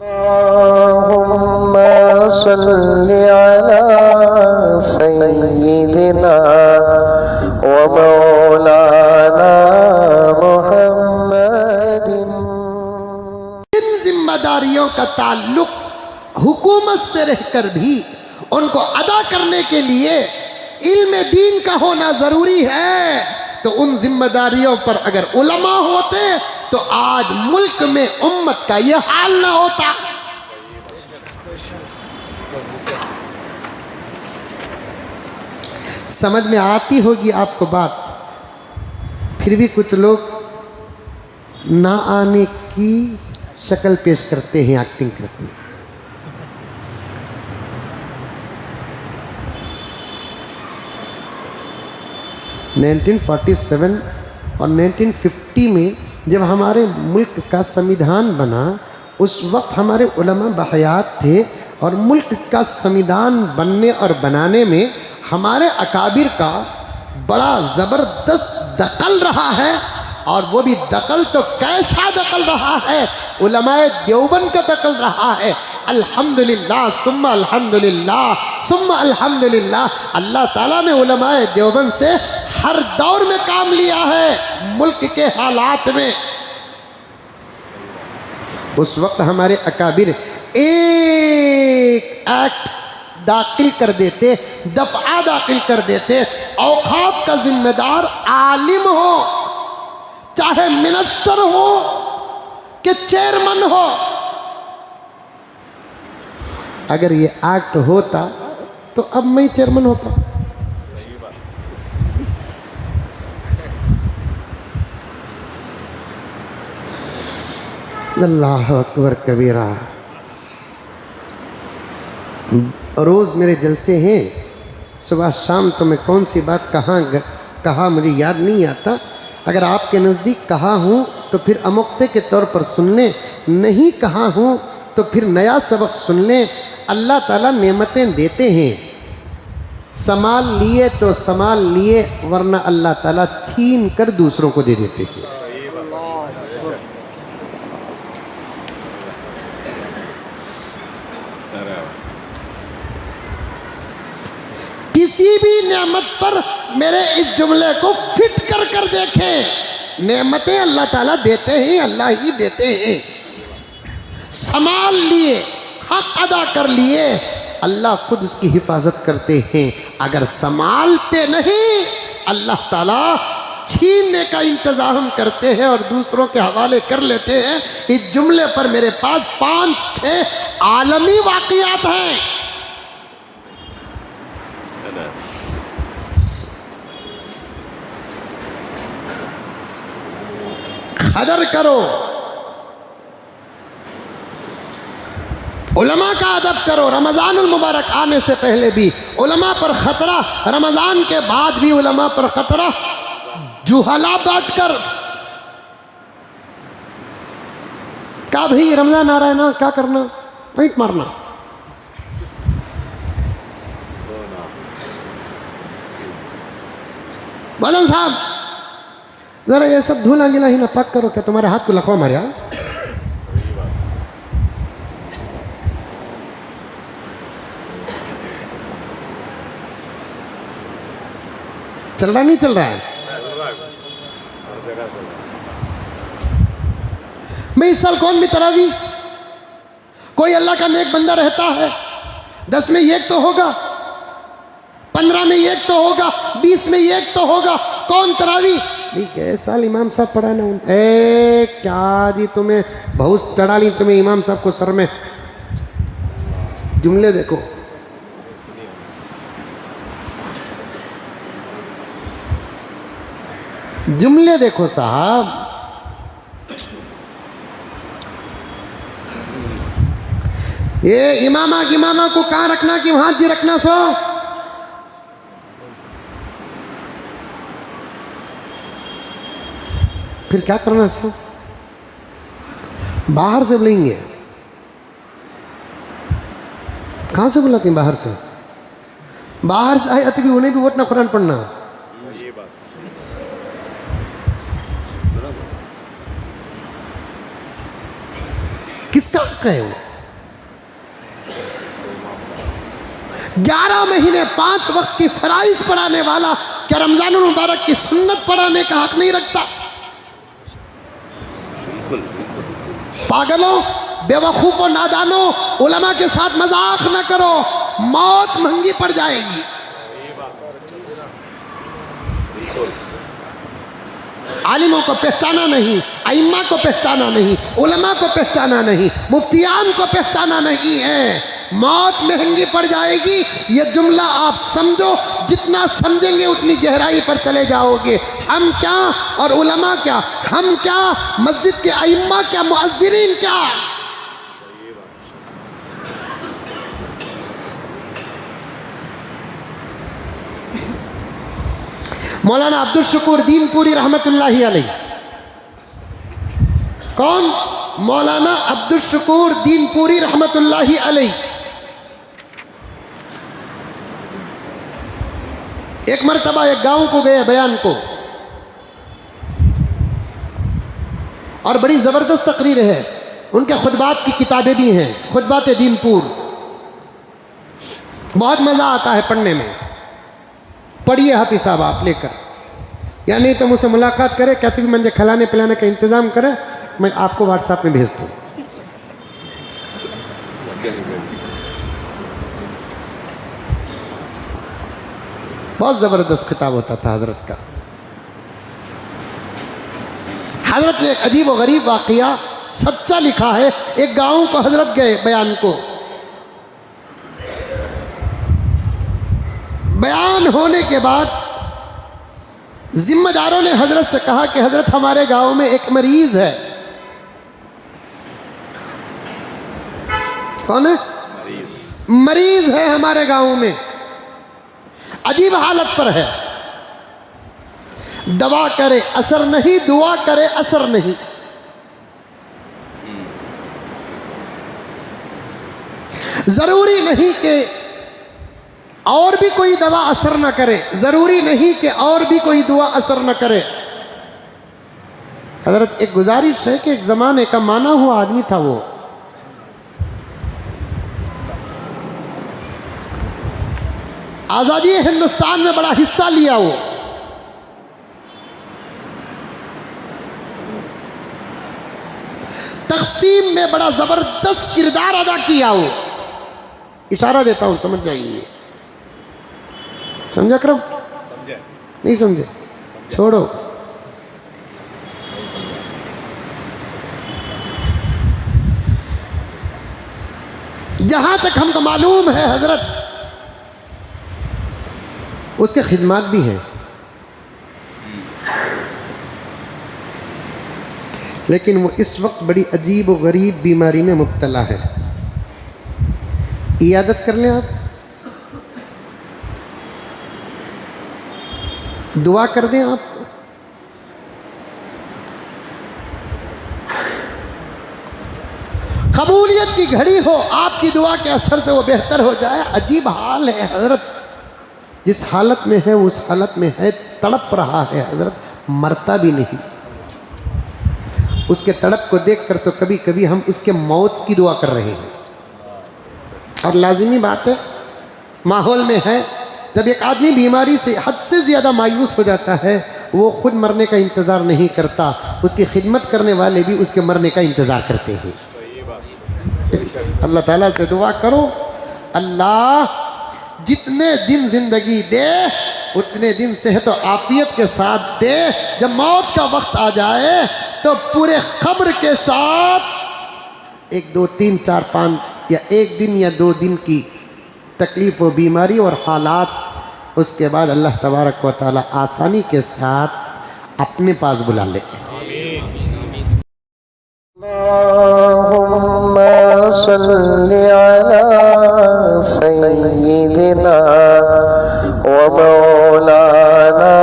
अल्लाहुम्मा सल्लि अला सय्यिदिना व मौलाना मुहम्मदिन। इन जिम्मेदारियों का ताल्लुक हुकूमत से रहकर भी उनको अदा करने के लिए इल्म दीन का होना जरूरी है। तो उन जिम्मेदारियों पर अगर उलमा होते तो आज मुल्क में उम्मत का यह हाल ना होता। समझ में आती होगी आपको बात, फिर भी कुछ लोग ना आने की शक्ल पेश करते हैं, एक्टिंग करते हैं। नाइनटीन 47 और 1950 में जब हमारे मुल्क का संविधान बना, उस वक्त हमारे उलमा बहयात थे और मुल्क का संविधान बनने और बनाने में हमारे अकाबिर का बड़ा ज़बरदस्त दखल रहा है। और वो भी दखल तो कैसा दखल रहा है, उलमाए देवबंद का दखल रहा है। अल्हम्दुलिल्लाह सुम्मा अल्हम्दुलिल्लाह सुम्मा अल्हम्दुलिल्लाह। अल्लाह ताला ने उलमाए देवबंद से हर दौर में काम लिया है मुल्क के हालात में। उस वक्त हमारे अकाबिर एक एक्ट दाखिल कर देते, दफा दाखिल कर देते। औकाफ का जिम्मेदार आलिम हो, चाहे मिनिस्टर हो कि चेयरमैन हो, अगर ये एक्ट होता तो अब मैं चेयरमैन होता। अल्लाह अकबर कबीरा। रोज़ मेरे जलसे हैं, सुबह शाम तो मैं कौन सी बात कहा मुझे याद नहीं आता। अगर आपके नज़दीक कहा हूँ तो फिर अमुक्ते के तौर पर सुन लें, नहीं कहा हूँ तो फिर नया सबक सुन लें। अल्लाह ताला नेमतें देते हैं, संभाल लिए तो संभाल लिए, वरना अल्लाह ताला छीन कर दूसरों को दे देते हैं। किसी भी नेमत पर मेरे इस जुमले को फिट कर कर देखें। नेमतें अल्लाह ताला देते हैं, अल्लाह ही देते हैं। संभाल लिए, हक अदा कर लिए, अल्लाह खुद उसकी हिफाजत करते हैं। अगर संभालते नहीं, अल्लाह ताला छीनने का इंतजाम करते हैं और दूसरों के हवाले कर लेते हैं। इस जुमले पर मेरे पास 5-6 आलमी वाक़ियात हैं। कदर करो, उलमा का अदब करो। रमज़ानुल मुबारक आने से पहले भी उलमा पर ख़तरा, रमज़ान के बाद भी उलमा पर ख़तरा। जुहला बांट कर क्या भाई रमज़ान आ रहा है ना, क्या करना, पैंट मारना। मौलाना साहब जरा ये सब धूला गिला ही ना पक करो, क्या तुम्हारे हाथ को लखवा मारे? चल रहा नहीं चल रहा है? मैं इस साल कौन भी तरावी, कोई अल्लाह का नेक बंदा रहता है, 10 में एक तो होगा, 15 में एक तो होगा, 20 में एक तो होगा। कौन तरावी? साल इमाम साहब पढ़ा ना। क्या जी तुम्हें बहुत चढ़ा ली तुम्हें इमाम साहब को सर में। जुमले देखो, जुमले देखो साहब। ये इमामा गिमामा को कहाँ रखना कि वहां जी रखना सो। फिर क्या करना सो? बाहर से बुलाएंगे। कहाँ से बुलाते हैं? बाहर से। बाहर से आए अति भी उन्हें भी वोट ना कुरान पढ़ना। किसका हक है वो? 11 महीने 5 वक्त की फराइज पढ़ाने वाला क्या रमजान मुबारक की सुन्नत पढ़ाने का हक नहीं रखता? पागलों, बेवकूफों, नादानों, उलमा के साथ मजाक न करो, मौत महंगी पड़ जाएगी। आलिमों को पहचाना नहीं, अइम्मा को पहचाना नहीं, उलमा को पहचाना नहीं, मुफ्तियान को पहचाना नहीं है, मौत महंगी पड़ जाएगी। ये जुमला आप समझो, जितना समझेंगे उतनी गहराई पर चले जाओगे। हम क्या और उलमा क्या, हम क्या, मस्जिद के अइम्मा क्या, मुअज्जिरीन क्या। मौलाना अब्दुल शकूर दीनपुरी रहमतुल्लाहि अलैह। कौन? मौलाना अब्दुल शकूर दीनपुरी रहमतुल्लाहि अलैह। एक मरतबा एक गांव को गए बयान को, और बड़ी ज़बरदस्त तकरीर है। उनके खुतबात की किताबें भी हैं, खुतबात दीनपुर, बहुत मज़ा आता है पढ़ने में। पढ़िए हाफिज़ साहब आप लेकर, या नहीं तो मुझसे मुलाकात करें, कहते भी मुझे खिलाने पिलाने का इंतज़ाम करें, मैं आपको व्हाट्सएप में भेज दूँ। बहुत ज़बरदस्त किताब होता था हज़रत का। हज़रत ने एक अजीब व गरीब वाक़िया सच्चा लिखा है। एक गांव को हज़रत गए बयान को, बयान होने के बाद जिम्मेदारों ने हजरत से कहा कि हजरत हमारे गांव में एक मरीज है। कौन है? मरीज है हमारे गांव में, अजीब हालत पर है, दवा करे असर नहीं, दुआ करे असर नहीं। जरूरी नहीं कि और भी कोई दवा असर न करे, जरूरी नहीं कि और भी कोई दुआ असर न करे। हजरत एक गुजारिश है कि एक जमाने का माना हुआ आदमी था, वो आजादी हिंदुस्तान में बड़ा हिस्सा लिया, वो तकसीम में बड़ा जबरदस्त किरदार अदा किया। वो इशारा देता हूं, समझ जाइए। समझा करम? नहीं समझे? छोड़ो। जहां तक हमको मालूम है हजरत उसके खिदमात भी हैं, लेकिन वो इस वक्त बड़ी अजीब व गरीब बीमारी में मुब्तला है। इयादत कर लें आप, दुआ कर दें आप। कबूलियत की घड़ी हो, आपकी दुआ के असर से वो बेहतर हो जाए। अजीब हाल है हजरत, जिस हालत में है उस हालत में है, तड़प रहा है हजरत, मरता भी नहीं। उसके तड़प को देखकर तो कभी कभी हम उसके मौत की दुआ कर रहे हैं। और लाजिमी बात है, माहौल में है, जब एक आदमी बीमारी से हद से ज़्यादा मायूस हो जाता है, वो खुद मरने का इंतज़ार नहीं करता, उसकी खिदमत करने वाले भी उसके मरने का इंतज़ार करते हैं। अल्लाह ताला से दुआ करो, अल्लाह जितने दिन ज़िंदगी दे उतने दिन सेहत और आफियत के साथ दे। जब मौत का वक्त आ जाए तो पूरे खब्र के साथ 1 2 3 4 5 या 1 दिन या 2 दिन की तकलीफ़ व बीमारी और हालात, उसके बाद अल्लाह तबारक व तआला आसानी के साथ अपने पास बुला ले। अल्लाहुम्मा सल्ली अला सय्यिदिना व मौलाना